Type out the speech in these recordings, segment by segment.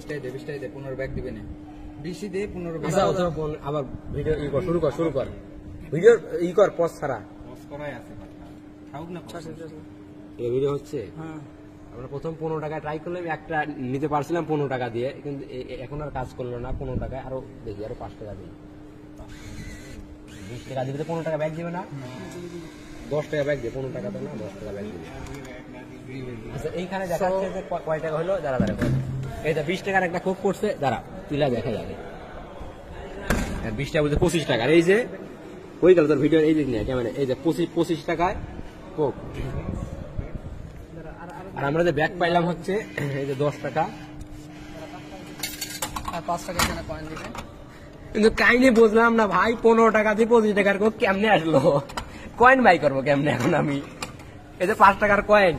20টাই দে 15 bag দিবে না 20ই দে 15 bag আবার ভিডিও শুরু কর ভিডিও কর পজ ছাড়া পজ করাই আছে খাউক না এই ভিডিও হচ্ছে হ্যাঁ আমরা প্রথম 15 টাকা ট্রাই করলাম একটা নিতে পারছিলাম 15 টাকা দিয়ে কিন্তু এখন আর কাজ করলো না 15 টাকায় আরো দেখি আরো 5 টাকা দিই 20 টাকা দিবে 15 টাকা ব্যাগ দিবে না 10 টাকা ব্যাগ দিয়ে 15 টাকা তো না 10 টাকা ব্যাগ দিবে আচ্ছা এইখানে দেখাচ্ছে যে কয় টাকা হলো দাঁড়া এই যে 20 টাকার একটা কোক করছে দাঁড়া তুইলা দেখা যাবে আর 20 টাকা বলতে 25 টাকা এই যে কই গেল তোর ভিডিও এই দিক নিয়ে ক্যামেরা এই যে 25 টাকায় কোক আর আমরা যে ব্যাগ পাইলাম হচ্ছে এই যে 10 টাকা আর 5 টাকা এখানে কয়েন দিবে কিন্তু কাইনে বুঝলাম না ভাই 15 টাকা দিয়ে 25 টাকার কোক কেমনে আসলো কয়েন বাই করবো কেমনে এখন আমি এই যে 5 টাকার কয়েন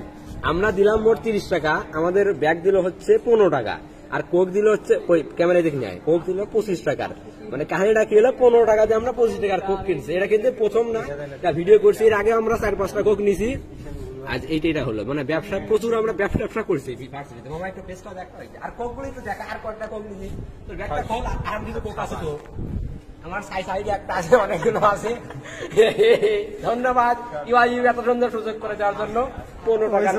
আমরা দিলাম মোট 30 টাকা আমাদের ব্যাগ দিল হচ্ছে 15 টাকা আর কোক দিল হচ্ছে ওই ক্যামেরায় দেখে নেয় কোক দিল 25 টাকার মানে কাহিনীটা কি হলো 15 টাকা দিয়ে আমরা 25 টাকার কোক কিনছি এটা কিন্তু প্রথম না ভিডিও করছি এর আগে আমরা 4-5টা কোক নিছি আজ এইটা হলো মানে ব্যবসা প্রচুর আমরা ব্যবসা করছি মামা একটু পেস্টটা দেখা আর কোকগুলো একটু দেখা আর কয়টা কোক নিছি তো ব্যাগটা খোল আর কিছু কোক আছে তো আমার সাইডে একটা আছে অনেকগুলো আছে ধন্যবাদ ইউ এত সুন্দর সুযোগ করে দেওয়ার জন্য 15 টাকা